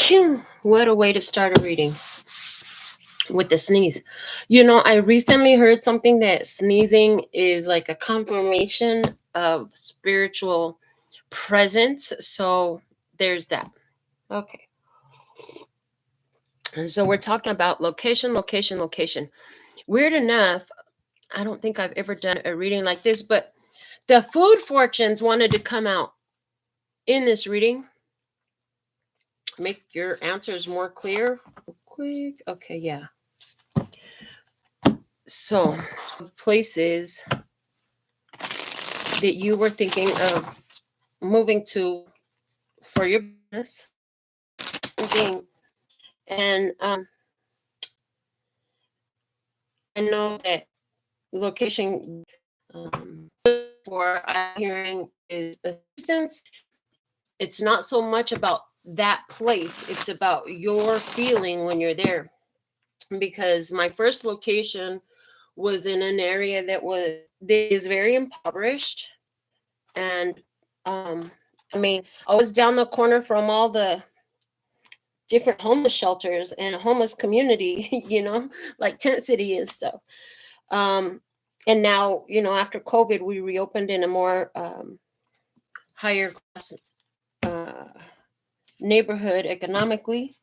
Phew, what a way to start a reading with the sneeze. You know, I recently heard something that sneezing is like a confirmation of spiritual presence. So there's that. Okay. And so we're talking about location, location, location. Weird enough, I don't think I've ever done a reading like this, but the food fortunes wanted to come out in this reading. Make your answers more clear. Quick. Okay, yeah. So, places that you were thinking of moving to for your business, and I know that location for I'm hearing is assistance. It's not so much about that place; it's about your feeling when you're there. Because my first location was in an area that is very impoverished, and I mean, I was down the corner from all the different homeless shelters and homeless community, like Tent City and stuff. Um, and now, after COVID, we reopened in a more higher class uh, neighborhood economically.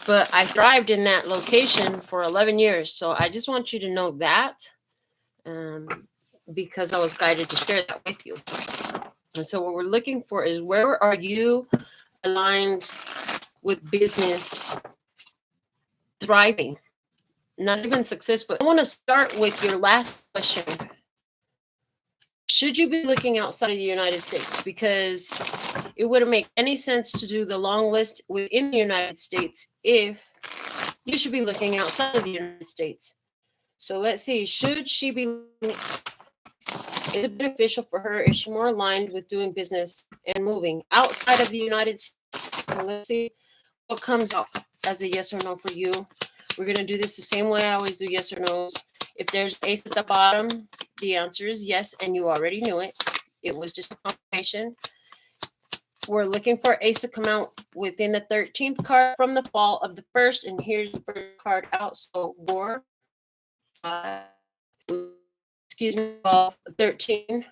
But I thrived in that location for 11 years. So I just want you to know that, because I was guided to share that with you. And so what we're looking for is, where are you aligned with business thriving? Not even success, but I want to start with your last question. Should you be looking outside of the United States? Because it wouldn't make any sense to do the long list within the United States if you should be looking outside of the United States. So let's see, should she be, is it beneficial for her? Is she more aligned with doing business and moving outside of the United States? So let's see what comes out as a yes or no for you. We're going to do this the same way I always do yes or no's. If there's ace at the bottom, the answer is yes, and you already knew it. It was just a confirmation. We're looking for ace to come out within the 13th card from the fall of the first, and here's the first card out. So 4, 5, 12, 13,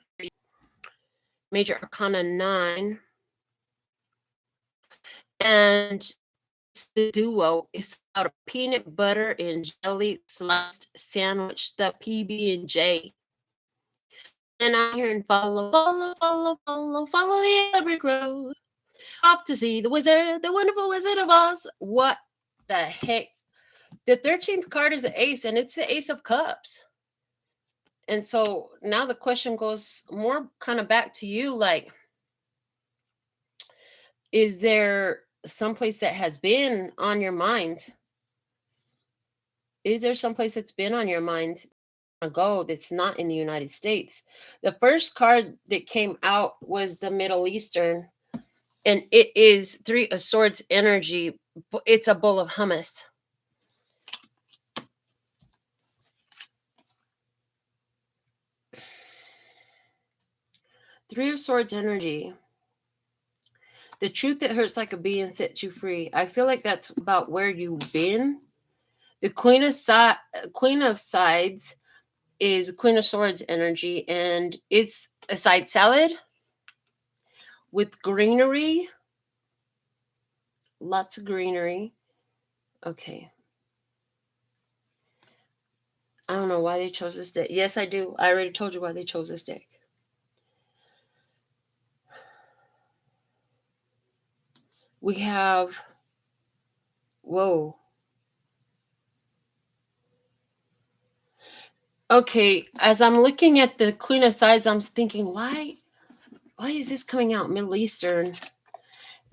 Major Arcana 9, and the duo is about a peanut butter and jelly sliced sandwich, stuffed PB&J. And I'm here and follow the brick road. Off to see the wizard, the wonderful Wizard of Oz. What the heck? The 13th card is an ace, and it's the Ace of Cups. And so now the question goes more kind of back to you, like, is there someplace that has been on your mind? Is there someplace that's been on your mind go that's not in the United States? The first card that came out was the Middle Eastern, and it is 3 of Swords energy. It's a bowl of hummus. Three of Swords energy. The truth that hurts like a bee and sets you free. I feel like that's about where you've been. The Queen of Sides is Queen of Swords energy, and it's a side salad with greenery. Lots of greenery. Okay. I don't know why they chose this deck. Yes, I do. I already told you why they chose this deck. We have, whoa. Okay, as I'm looking at the Queen of Sides, I'm thinking, why is this coming out Middle Eastern?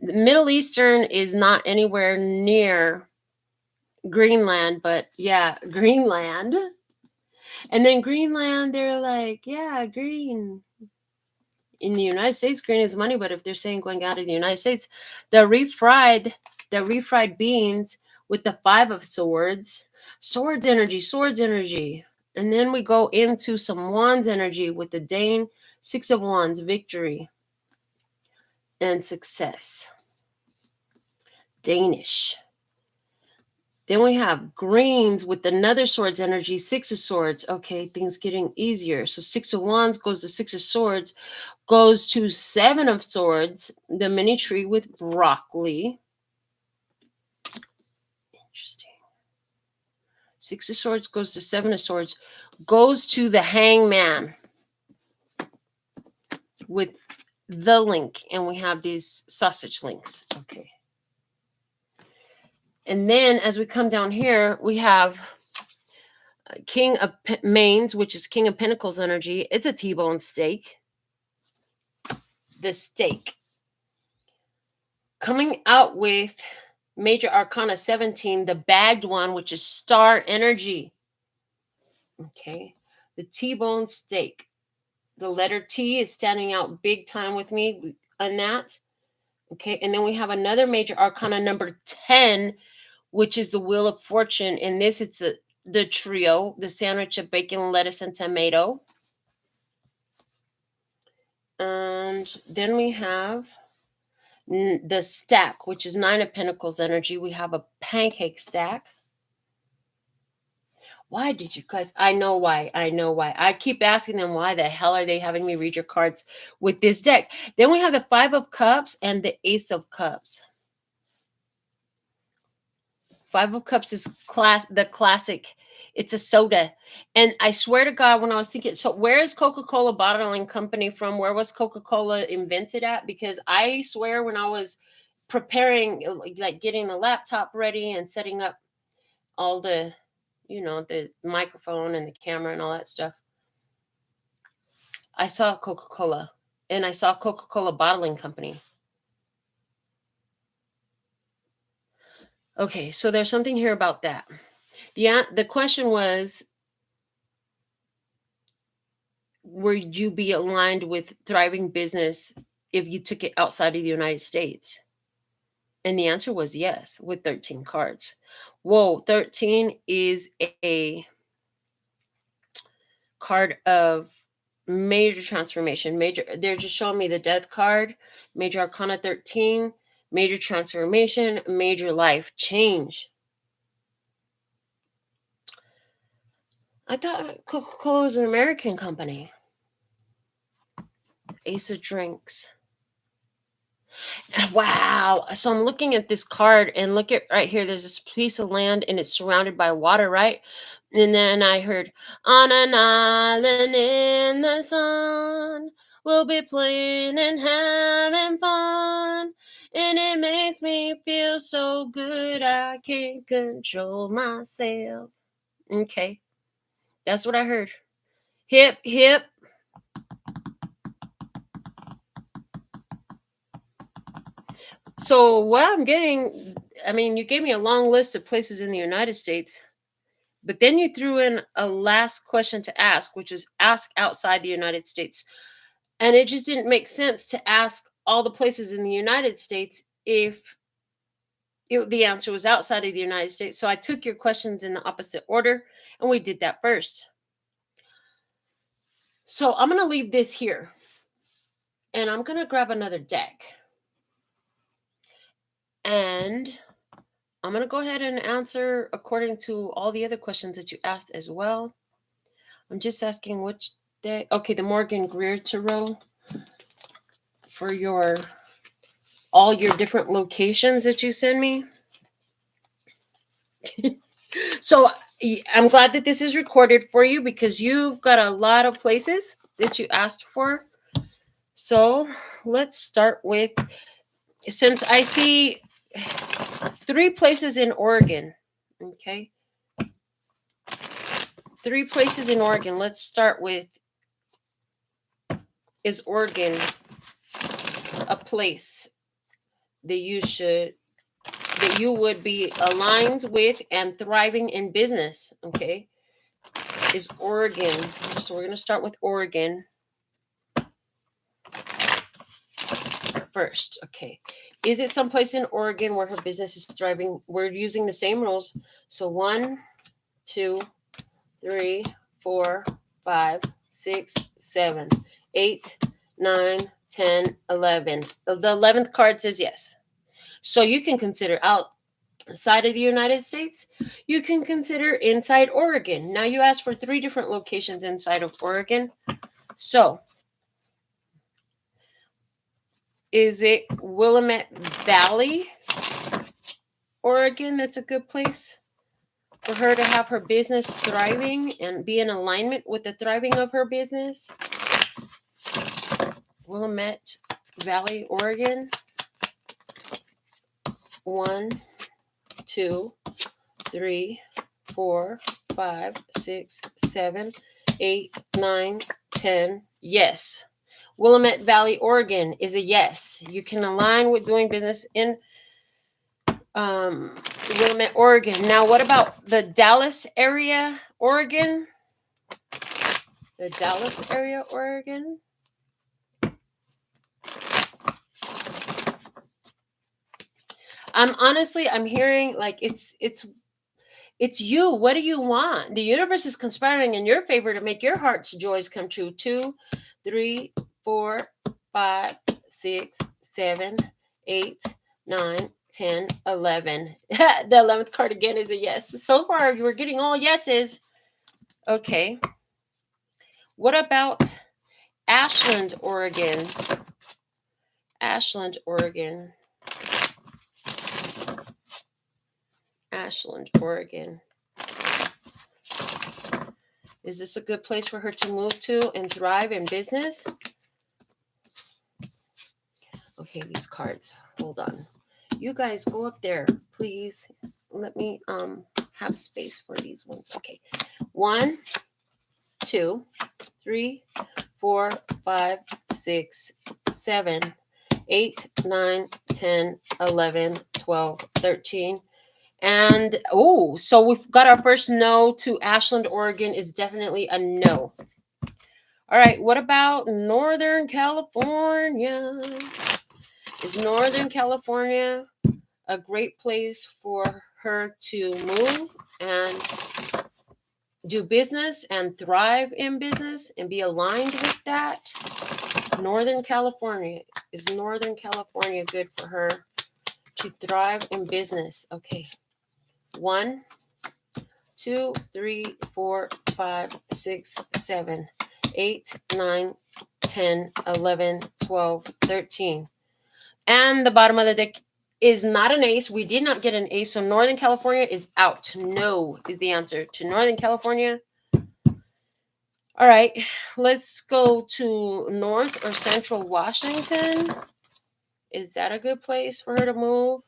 The Middle Eastern is not anywhere near Greenland, but yeah, Greenland. And then Greenland, they're like, yeah, green. In the United States, green is money, but if they're saying going out of the United States, the refried beans with the 5 of Swords, swords energy. And then we go into some wands energy with the Dane, 6 of Wands, victory and success. Danish. Then we have greens with another swords energy, 6 of swords. Okay, things getting easier. So 6 of wands goes to 6 of swords, goes to 7 of swords, the mini tree with broccoli. Interesting. 6 of swords goes to 7 of swords, goes to the hangman with the link. And we have these sausage links. Okay. And then as we come down here, we have King of Mains, which is King of Pentacles energy. It's a T-bone steak. The steak. Coming out with Major Arcana 17, the bagged one, which is Star energy. Okay. The T-bone steak. The letter T is standing out big time with me on that. Okay. And then we have another Major Arcana number 10, which is the Wheel of Fortune. In this, it's the trio, the sandwich of bacon, lettuce, and tomato. And then we have the stack, which is 9 of Pentacles energy. We have a pancake stack. Why did you guys? I know why. I keep asking them why the hell are they having me read your cards with this deck. Then we have the 5 of Cups and the Ace of Cups. 5 of Cups is the classic. It's a soda. And I swear to God, when I was thinking, so where is Coca-Cola Bottling Company from? Where was Coca-Cola invented at? Because I swear when I was preparing, like getting the laptop ready and setting up all the, the microphone and the camera and all that stuff, I saw Coca-Cola and I saw Coca-Cola Bottling Company. Okay, so there's something here about that. Yeah, the question was, would you be aligned with thriving business if you took it outside of the United States? And the answer was yes, with 13 cards. Whoa, 13 is a card of major transformation. They're just showing me the death card, Major Arcana 13, major transformation, major life change. I thought Coca-Cola was an American company. Ace of Drinks. Wow. So I'm looking at this card and look at right here. There's this piece of land and it's surrounded by water, right? And then I heard, on an island in the sun, we'll be playing and having fun. And it makes me feel so good, I can't control myself. Okay. That's what I heard. Hip, hip. So what I'm getting, I mean, you gave me a long list of places in the United States, but then you threw in a last question to ask, which is ask outside the United States. And it just didn't make sense to ask all the places in the United States if the answer was outside of the United States. So I took your questions in the opposite order, and we did that first. So I'm going to leave this here, and I'm going to grab another deck. And I'm going to go ahead and answer according to all the other questions that you asked as well. I'm just asking which day. Okay, the Morgan Greer Tarot for all your different locations that you send me. So I'm glad that this is recorded for you because you've got a lot of places that you asked for. So let's start with, since I see 3 places in Oregon. Okay. 3 places in Oregon. Let's start with, is Oregon a place that you would be aligned with and thriving in business? Okay. Is Oregon. So we're going to start with Oregon first. Okay. Is it someplace in Oregon where her business is thriving? We're using the same rules. So 1, 2, 3, 4, 5, 6, 7, 8, 9, 10, 11. The 11th card says yes. So you can consider outside of the United States. You can consider inside Oregon. Now you asked for 3 different locations inside of Oregon. So is it Willamette Valley, Oregon? That's a good place for her to have her business thriving and be in alignment with the thriving of her business. Willamette Valley, Oregon. 1, 2, 3, 4, 5, 6, 7, 8, 9, 10. Yes. Willamette Valley, Oregon is a yes. You can align with doing business in Willamette, Oregon. Now, what about the Dallas area, Oregon? The Dallas area, Oregon. I'm hearing like it's you. What do you want? The universe is conspiring in your favor to make your heart's joys come true. 2, 3, 4, 5, 6, 7, 8, 9, 10, 11. The 11th card again is a yes. So far, we're getting all yeses. Okay. What about Ashland, Oregon? Ashland, Oregon. Ashland, Oregon. Is this a good place for her to move to and thrive in business? Okay, these cards. Hold on. You guys go up there, please. Let me have space for these ones. Okay. 1, 2, 3, 4, 5, 6, 7, 8, 9, 10, 11, 12, 13. And, oh, so we've got our first no to Ashland, Oregon is definitely a no. All right, what about Northern California? Is Northern California a great place for her to move and do business and thrive in business and be aligned with that? Northern California. Is Northern California good for her to thrive in business? Okay. 1, 2, 3, 4, 5, 6, 7, 8, 9, 10, 11, 12, 13. And the bottom of the deck is not an ace. We did not get an ace, so Northern California is out. No is the answer to Northern California. All right, let's go to North or Central Washington. Is that a good place for her to move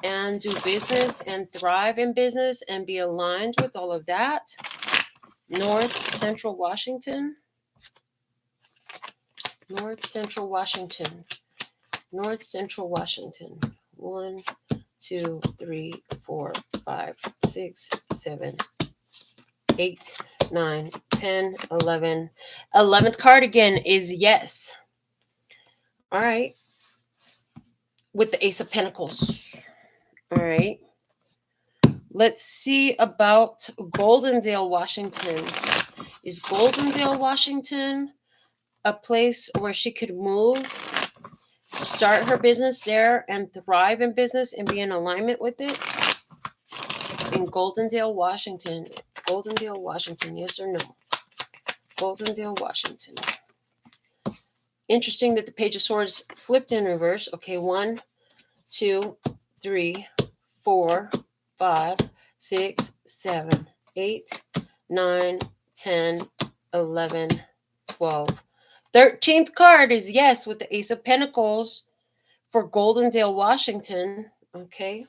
and do business and thrive in business and be aligned with all of that? North Central Washington. North Central Washington. North Central Washington. 1, 2, 3, 4, 5, 6, 7, 8, 9, 10, 11. 11th card again is yes. All right. With the Ace of Pentacles. All right. Let's see about Goldendale, Washington. Is Goldendale, Washington a place where she could move, start her business there, and thrive in business and be in alignment with it? In Goldendale, Washington. Goldendale, Washington, yes or no? Goldendale, Washington. Interesting that the Page of Swords flipped in reverse. Okay, 1, 2, 3, 4, 5, 6, 7, 8, 9, 10, 11, 12. 13th card is yes with the Ace of Pentacles for Goldendale, Washington. Okay.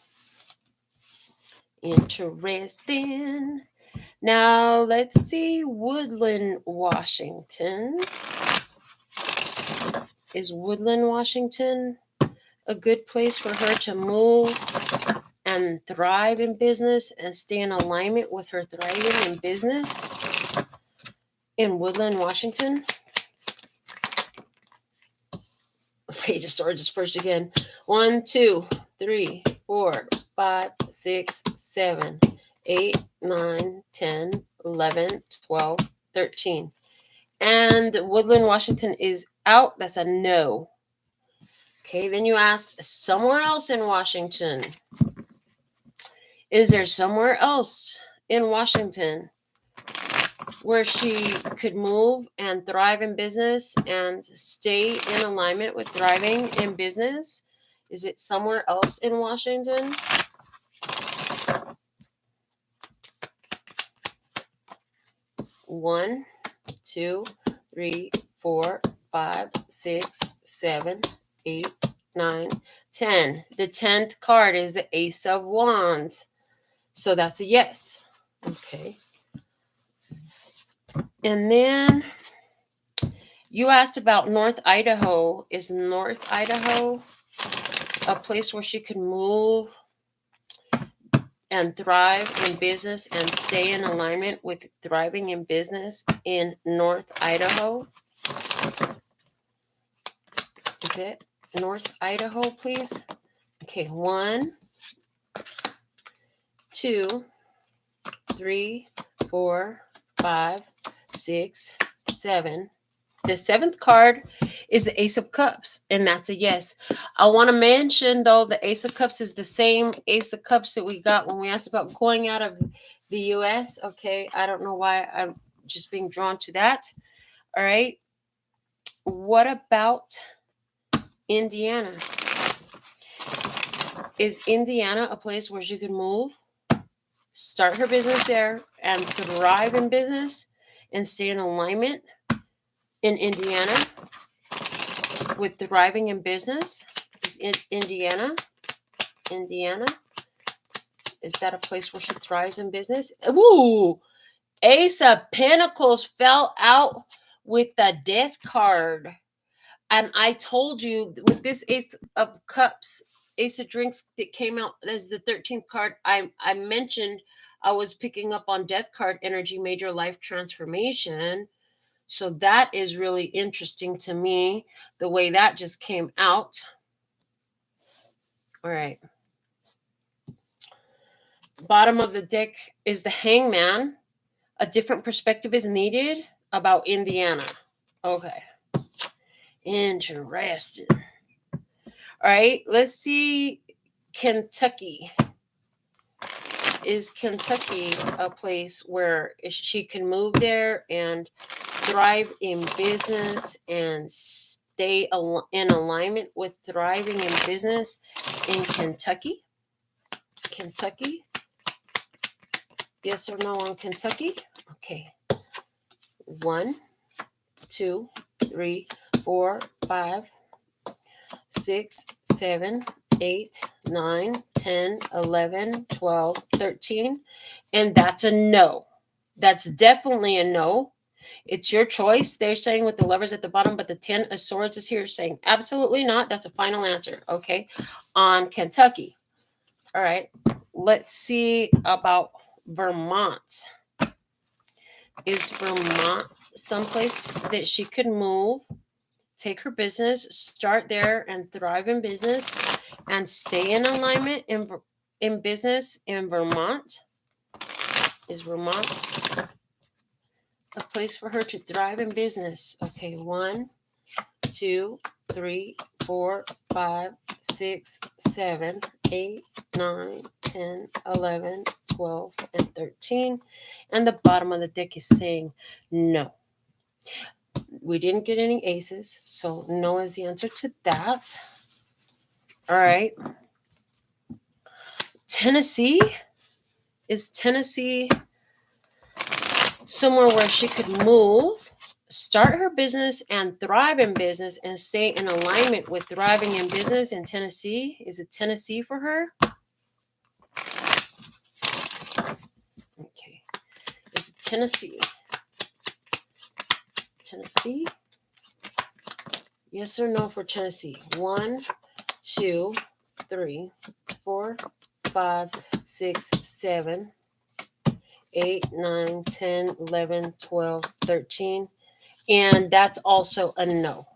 Interesting. Now let's see Woodland, Washington. Is Woodland, Washington a good place for her to move and thrive in business and stay in alignment with her thriving in business in Woodland, Washington? Page of Swords is first again. 1, 2, 3, 4, 5, 6, 7, 8, 9, 10, 11, 12, 13. And Woodland, Washington is out. That's a no. Okay, then you asked somewhere else in Washington. Is there somewhere else in Washington where she could move and thrive in business and stay in alignment with thriving in business? Is it somewhere else in Washington? One, 2, 3, 4, 5, 6, 7, 8, 9, 10. The 10th card is the Ace of Wands. So that's a yes. Okay. And then you asked about North Idaho. Is North Idaho a place where she could move and thrive in business and stay in alignment with thriving in business in North Idaho? Is it North Idaho, please? Okay, 1, 2, 3, 4, 5, 6, 7. The 7th card is the Ace of Cups, and that's a yes. I want to mention, though, the Ace of Cups is the same Ace of Cups that we got when we asked about going out of the U.S. Okay, I don't know why I'm just being drawn to that. All right. What about Indiana? Is Indiana a place where she could move, start her business there, and thrive in business and stay in alignment in Indiana with thriving in business? Is Indiana? Is that a place where she thrives in business? Ooh, Ace of Pentacles fell out with the Death card. And I told you with this Ace of Cups, Ace of Drinks that came out as the 13th card, I mentioned I was picking up on Death card energy, major life transformation. So that is really interesting to me, the way that just came out. All right. Bottom of the deck is the Hangman. A different perspective is needed about Indiana. Okay. Interesting. All right. Let's see. Kentucky. Is Kentucky a place where she can move there and thrive in business and stay in alignment with thriving in business in Kentucky? Kentucky? Yes or no on Kentucky? Okay. 1, 2, 3, 4, 5, 6, 7, 8, 9, 10, 11, 12, 13. And that's a no. That's definitely a no. It's your choice. They're saying with the lovers at the bottom, but the 10 of swords is here saying absolutely not. That's a final answer. Okay. On Kentucky. All right. Let's see about Vermont. Is Vermont someplace that she could move, take her business, start there and thrive in business and stay in alignment in business in Vermont? Is Vermont a place for her to thrive in business? Okay, 1, 2, 3, 4, 5, 6, 7, 8, 9, 10, 11, 12, and 13. And the bottom of the deck is saying no. We didn't get any aces, so no is the answer to that. All right. Tennessee. Is Tennessee somewhere where she could move, start her business, and thrive in business and stay in alignment with thriving in business in Tennessee? Is it Tennessee for her? Okay. Is it Tennessee? Tennessee? Yes or no for Tennessee? 1, 2, 3, 4, 5, 6, 7, 8, 9, 10, 11, 12, 13. And that's also a no.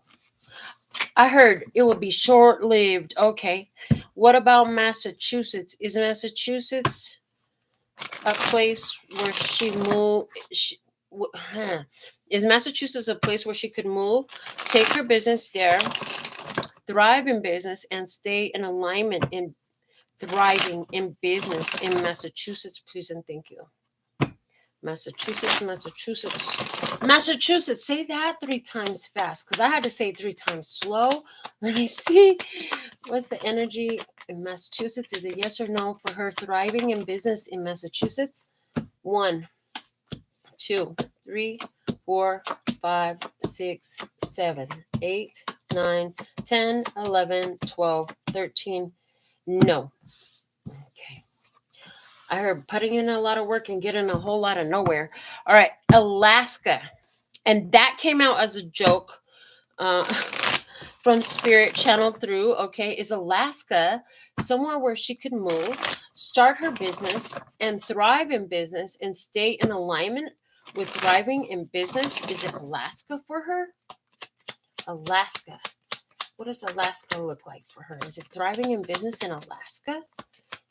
I heard it would be short-lived. Okay. What about Massachusetts? Is Massachusetts a place where she moved? Is Massachusetts a place where she could move, take her business there, thrive in business, and stay in alignment in thriving in business in Massachusetts, please and thank you. Massachusetts, Massachusetts, Massachusetts. Say that 3 times fast because I had to say it 3 times slow. Let me see. What's the energy in Massachusetts? Is it yes or no for her thriving in business in Massachusetts? 1, 2, 3, 4, 5, 6, 7, 8, 9, 10, 11, 12, 13. No. Okay. I heard putting in a lot of work and getting a whole lot of nowhere. All right. Alaska. And that came out as a joke from Spirit channeled through. Okay. Is Alaska somewhere where she could move, start her business, and thrive in business and stay in alignment with thriving in business? Is it Alaska for her? Alaska. What does Alaska look like for her? Is it thriving in business in Alaska?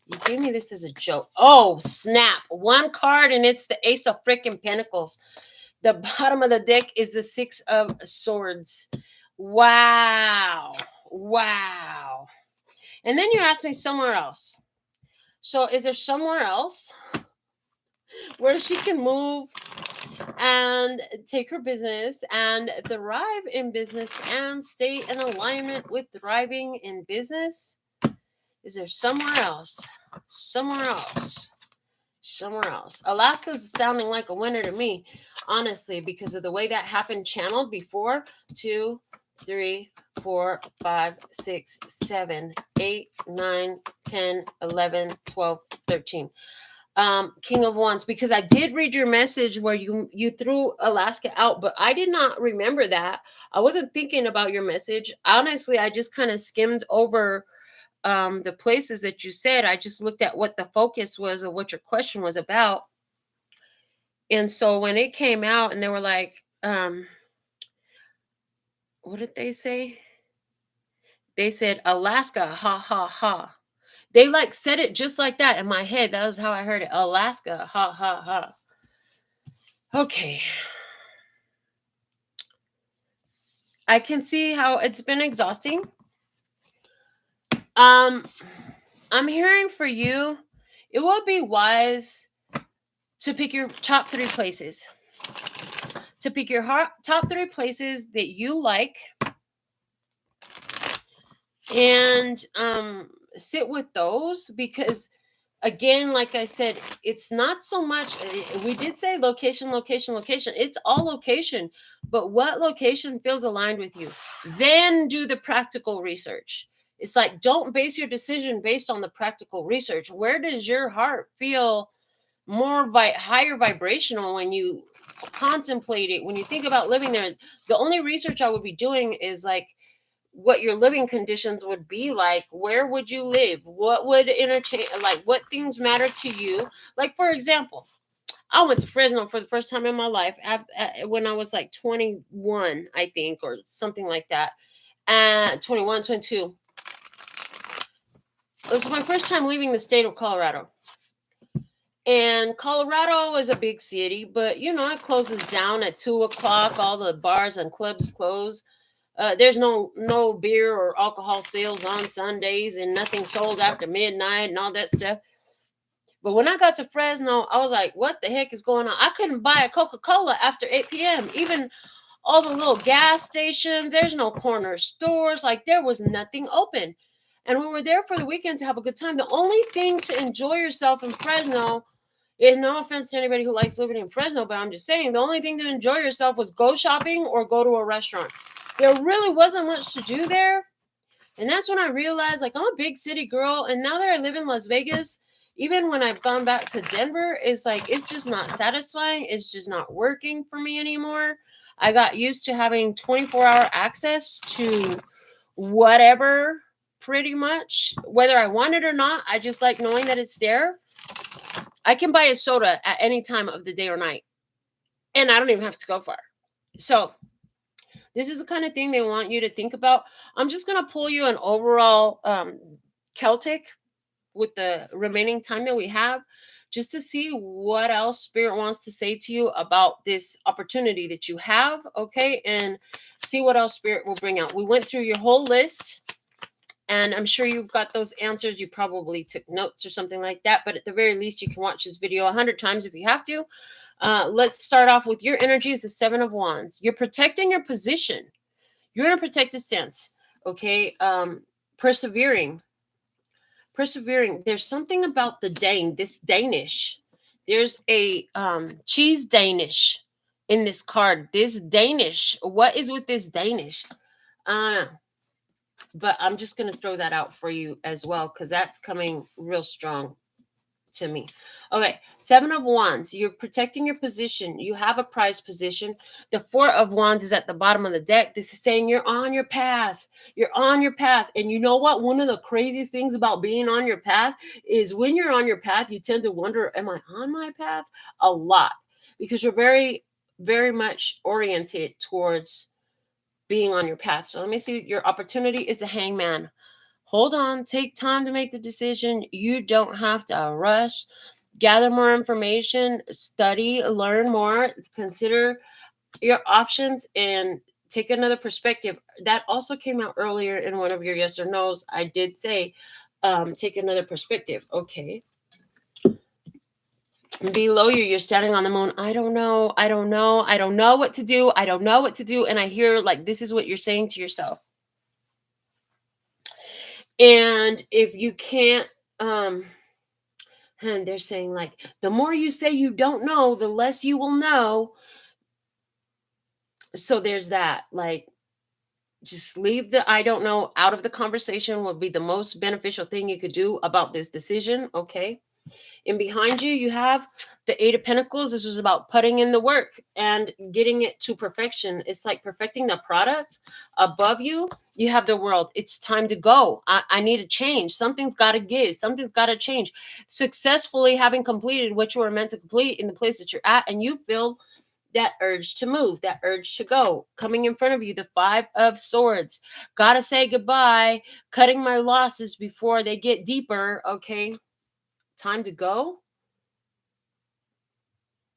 You gave me this as a joke. Oh, snap. 1 card and it's the Ace of freaking Pentacles. The bottom of the deck is the 6 of Swords. Wow. Wow. And then you asked me somewhere else. So is there somewhere else where she can move and take her business and thrive in business and stay in alignment with thriving in business? Is there somewhere else? Somewhere else. Somewhere else. Alaska's sounding like a winner to me, honestly, because of the way that happened channeled before. 2, 3, 4, 5, 6, 7, 8, 9, 10, 11, 12, 13. King of Wands, because I did read your message where you threw Alaska out, but I did not remember that. I wasn't thinking about your message. Honestly, I just kind of skimmed over the places that you said. I just looked at what the focus was or what your question was about. And so when it came out and they were like, what did they say? They said, Alaska, ha, ha, ha. They like said it just like that in my head. That was how I heard it. Alaska, ha, ha, ha. Okay. I can see how it's been exhausting. I'm hearing for you, it would be wise to pick your top 3 places. To pick your top 3 places that you like and sit with those, because again, like I said, it's not so much, we did say location, location, location. It's all location, but what location feels aligned with you? Then do the practical research. It's like, don't base your decision based on the practical research. Where does your heart feel more higher vibrational when you contemplate it, when you think about living there? The only research I would be doing is like what your living conditions would be like. Where would you live? What would entertain, like what things matter to you? Like, for example, I went to Fresno for the first time in my life when I was like 21, I think, or something like that. 21, 22. It was my first time leaving the state of Colorado. And Colorado is a big city, but you know, it closes down at 2:00. All the bars and clubs close. There's no beer or alcohol sales on Sundays, and nothing sold after midnight and all that stuff. But when I got to Fresno, I was like, what the heck is going on? I couldn't buy a Coca-Cola after 8 p.m. Even all the little gas stations, there's no corner stores. Like, there was nothing open. And we were there for the weekend to have a good time. The only thing to enjoy yourself in Fresno, no offense to anybody who likes living in Fresno, but I'm just saying, the only thing to enjoy yourself was go shopping or go to a restaurant. There really wasn't much to do there. And that's when I realized, like, I'm a big city girl. And now that I live in Las Vegas, even when I've gone back to Denver, it's like, it's just not satisfying. It's just not working for me anymore. I got used to having 24-hour access to whatever, pretty much, whether I want it or not. I just like knowing that it's there. I can buy a soda at any time of the day or night, and I don't even have to go far. So this is the kind of thing they want you to think about. I'm just going to pull you an overall Celtic with the remaining time that we have, just to see what else Spirit wants to say to you about this opportunity that you have, okay? And see what else Spirit will bring out. We went through your whole list, and I'm sure you've got those answers. You probably took notes or something like that, but at the very least, you can watch this video 100 times if you have to. Let's start off with your energy is the Seven of Wands. You're protecting your position. You're in a protective stance, okay? Persevering. There's something about this Danish. There's a cheese Danish in this card. This Danish. What is with this Danish? But I'm just going to throw that out for you as well, because that's coming real strong to me. Okay, Seven of Wands. You're protecting your position. You have a prized position. The Four of Wands is at the bottom of the deck. This is saying you're on your path. You're on your path. And you know what? One of the craziest things about being on your path is when you're on your path, you tend to wonder, am I on my path? A lot. Because you're very, very much oriented towards being on your path. So let me see. Your opportunity is the Hangman. Hold on, take time to make the decision. You don't have to rush. Gather more information, study, learn more, consider your options, and take another perspective. That also came out earlier in one of your yes or no's. I did say, take another perspective. Okay. Below you, you're standing on the moon. I don't know what to do. And I hear like this is what you're saying to yourself. And if you can't, and they're saying like, the more you say you don't know, the less you will know. So there's that, like, just leave the I don't know out of the conversation would be the most beneficial thing you could do about this decision. Okay. And behind you, you have the Eight of Pentacles. This was about putting in the work and getting it to perfection. It's like perfecting the product. Above you, you have the World. It's time to go. I need to change. Something's got to give. Something's got to change. Successfully having completed what you were meant to complete in the place that you're at, and you feel that urge to move, that urge to go. Coming in front of you, the Five of Swords. Gotta say goodbye. Cutting my losses before they get deeper. Okay. Time to go.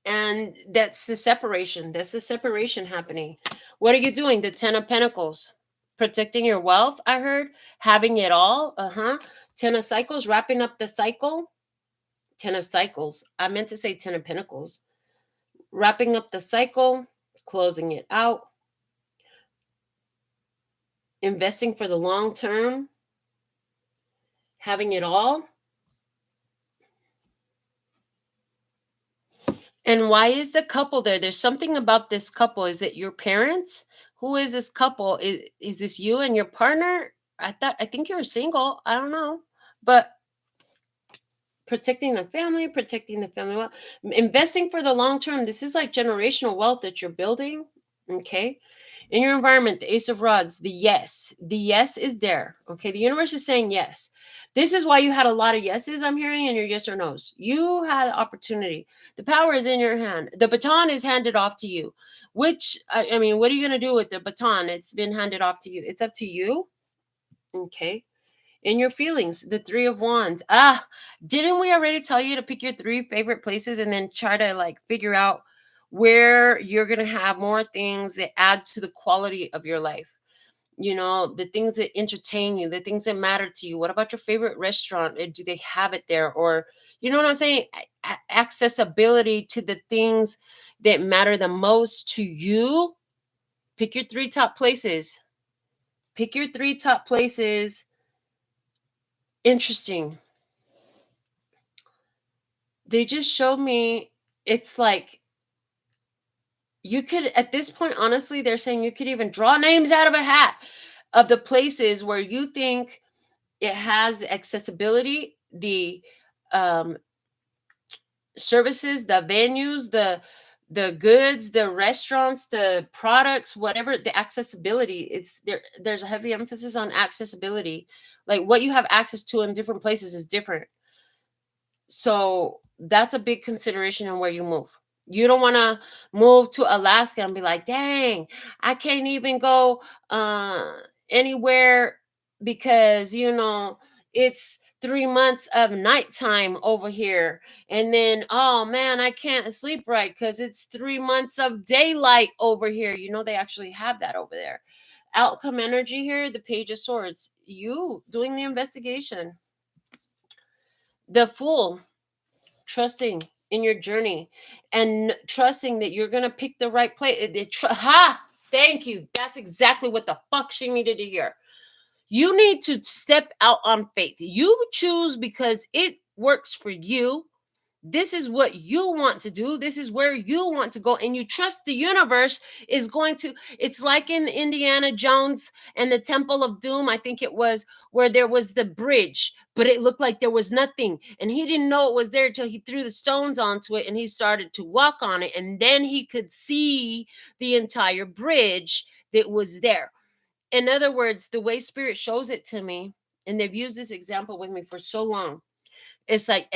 And that's the separation. That's the separation happening. What are you doing? The Ten of Pentacles. Protecting your wealth, I heard. Having it all. Ten of Cycles. Wrapping up the cycle. Ten of Cycles. I meant to say Ten of Pentacles. Wrapping up the cycle. Closing it out. Investing for the long term. Having it all. And why is the couple there? There's something about this couple. Is it your parents? Who is this couple? Is this you and your partner? I think you're single. I don't know. But protecting the family wealth, investing for the long term. This is like generational wealth that you're building. Okay. In your environment, the Ace of Rods, the yes is there. Okay. The universe is saying yes. This is why you had a lot of yeses I'm hearing in your yes or no's. You had opportunity. The power is in your hand. The baton is handed off to you. Which, I mean, what are you going to do with the baton? It's been handed off to you. It's up to you. Okay. In your feelings, the Three of Wands. Didn't we already tell you to pick your 3 favorite places and then try to like figure out where you're going to have more things that add to the quality of your life? You know, the things that entertain you, the things that matter to you. What about your favorite restaurant? Do they have it there? Or, you know what I'm saying? Accessibility to the things that matter the most to you. Pick your 3 top places. Pick your 3 top places. Interesting. They just showed me it's like you could, at this point, honestly, they're saying you could even draw names out of a hat of the places where you think it has the accessibility, the services, the venues, the goods, the restaurants, the products, whatever, the accessibility. It's there's a heavy emphasis on accessibility. Like what you have access to in different places is different. So that's a big consideration in where you move. You don't want to move to Alaska and be like, dang, I can't even go anywhere because, you know, it's 3 months of nighttime over here. And then, oh man, I can't sleep right because it's 3 months of daylight over here. You know, they actually have that over there. Outcome energy here, the Page of Swords. You doing the investigation. The Fool, trusting in your journey and trusting that you're going to pick the right place. Thank you. That's exactly what the fuck she needed to hear. You need to step out on faith. You choose because it works for you. This is what you want to do. This is where you want to go. And you trust the universe is going to, it's like in Indiana Jones and the Temple of Doom, I think it was, where there was the bridge, but it looked like there was nothing. And he didn't know it was there until he threw the stones onto it and he started to walk on it. And then he could see the entire bridge that was there. In other words, the way Spirit shows it to me, and they've used this example with me for so long, it's like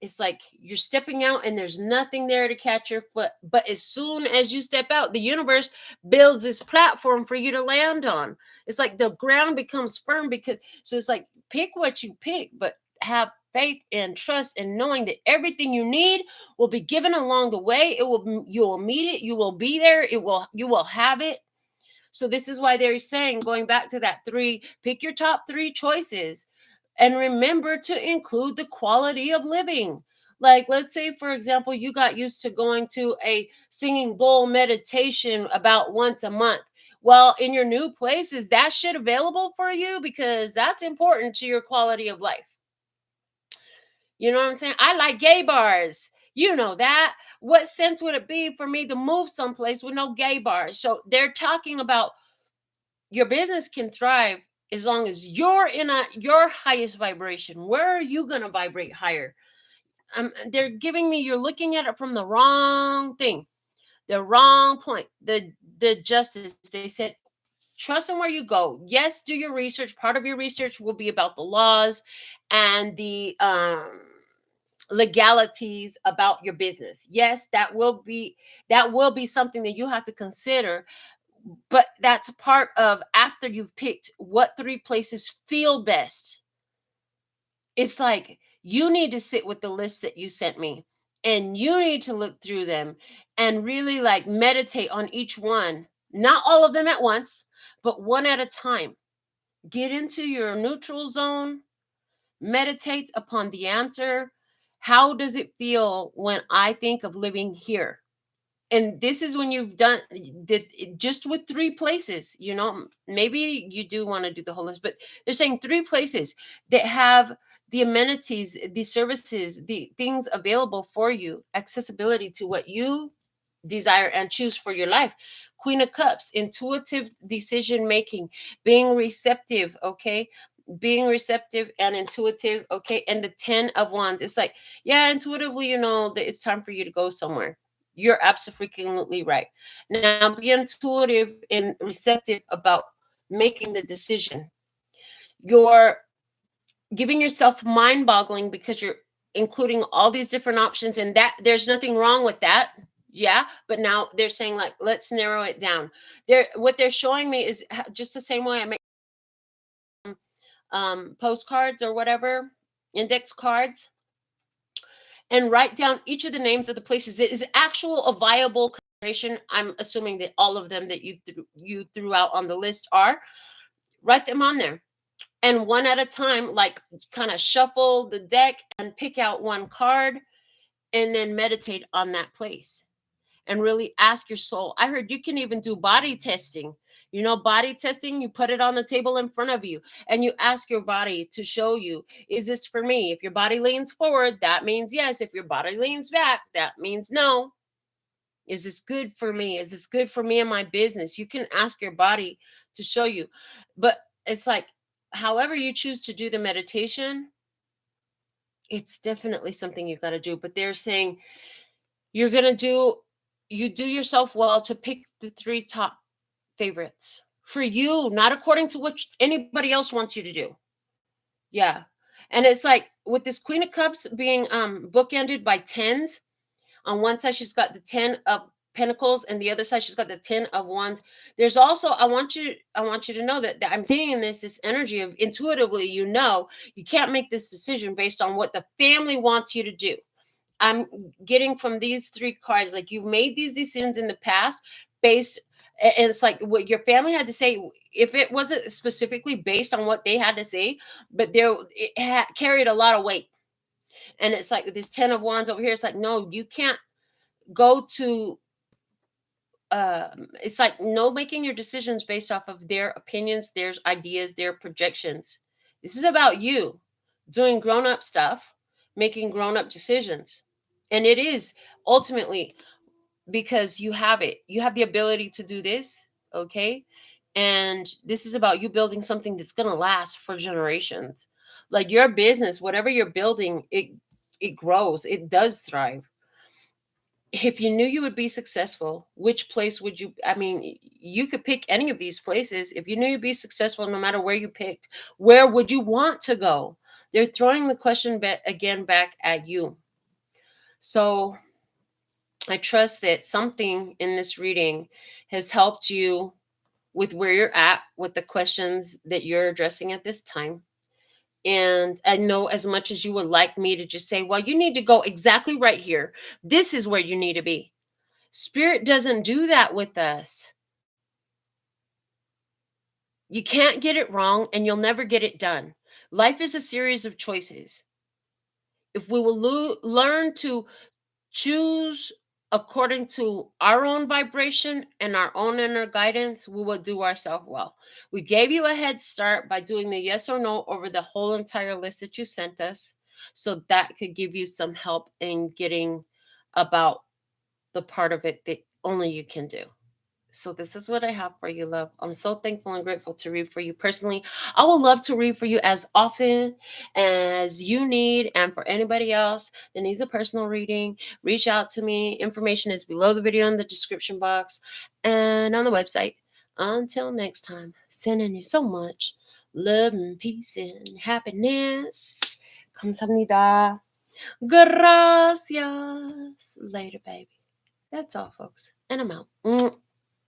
it's like you're stepping out and there's nothing there to catch your foot. But as soon as you step out, the universe builds this platform for you to land on. It's like the ground becomes firm so it's like pick what you pick, but have faith and trust and knowing that everything you need will be given along the way. You will meet it, you will be there, you will have it. So this is why they're saying, going back to that 3, pick your top 3 choices and remember to include the quality of living. Like, let's say, for example, you got used to going to a singing bowl meditation about once a month. Well, in your new place, is that shit available for you? Because that's important to your quality of life. You know what I'm saying? I like gay bars. You know that. What sense would it be for me to move someplace with no gay bars? So they're talking about your business can thrive as long as you're in your highest vibration. Where are you going to vibrate higher? They're giving me, you're looking at it from the wrong thing, the wrong point. The justice, they said, trust in where you go. Yes, do your research. Part of your research will be about the laws and the legalities about your business. Yes, that will be something that you have to consider. But that's part of, after you've picked what 3 places feel best. It's like you need to sit with the list that you sent me and you need to look through them and really like meditate on each one. Not all of them at once, but one at a time. Get into your neutral zone, meditate upon the answer. How does it feel when I think of living here? And this is when you've done just with 3 places, maybe you do want to do the whole list, but they're saying 3 places that have the amenities, the services, the things available for you, accessibility to what you desire and choose for your life. Queen of Cups, intuitive decision making, being receptive, okay? Being receptive and intuitive, okay? And the 10 of Wands, it's like, yeah, intuitively, that it's time for you to go somewhere. You're absolutely right. Now, be intuitive and receptive about making the decision. You're giving yourself mind-boggling because you're including all these different options, and that there's nothing wrong with that. Yeah, but now they're saying, like, let's narrow it down. What they're showing me is just the same way I make postcards or whatever, index cards, and write down each of the names of the places that is actual a viable consideration. I'm assuming that all of them that you threw out on the list are. Write them on there. And one at a time, like, kind of shuffle the deck and pick out one card and then meditate on that place and really ask your soul. I heard you can even do body testing. Body testing, you put it on the table in front of you and you ask your body to show you, is this for me? If your body leans forward, that means yes. If your body leans back, that means no. Is this good for me? Is this good for me and my business? You can ask your body to show you. But it's like, however you choose to do the meditation, it's definitely something you got to do. But they're saying you do yourself well to pick the 3 top favorites for you, not according to what anybody else wants you to do. Yeah. And it's like with this Queen of Cups being bookended by 10s, on one side she's got the 10 of Pentacles, and the other side she's got the 10 of Wands. There's also, I want you to know that I'm seeing this energy of intuitively, you can't make this decision based on what the family wants you to do. I'm getting from these 3 cards, like you've made these decisions in the past based, and it's like what your family had to say, if it wasn't specifically based on what they had to say, but it carried a lot of weight. And it's like this 10 of Wands over here, it's like, no, you can't go to, it's like no making your decisions based off of their opinions, their ideas, their projections. This is about you doing grown-up stuff, making grown-up decisions. And it is ultimately because you have the ability to do this, okay? And this is about you building something that's going to last for generations. Like your business, whatever you're building, it grows, it does thrive. If you knew you would be successful, which place would you, I mean, you could pick any of these places. If you knew you'd be successful, no matter where you picked, where would you want to go? They're throwing the question back at you. So I trust that something in this reading has helped you with where you're at with the questions that you're addressing at this time. And I know as much as you would like me to just say, well, you need to go exactly right here. This is where you need to be. Spirit doesn't do that with us. You can't get it wrong and you'll never get it done. Life is a series of choices. If we will learn to choose according to our own vibration and our own inner guidance, we will do ourselves well. We gave you a head start by doing the yes or no over the whole entire list that you sent us. So that could give you some help in getting about the part of it that only you can do. So this is what I have for you, love. I'm so thankful and grateful to read for you personally. I would love to read for you as often as you need. And for anybody else that needs a personal reading, reach out to me. Information is below the video in the description box and on the website. Until next time, sending you so much love and peace and happiness. Kamsahamnida. Gracias. Later, baby. That's all, folks. And I'm out.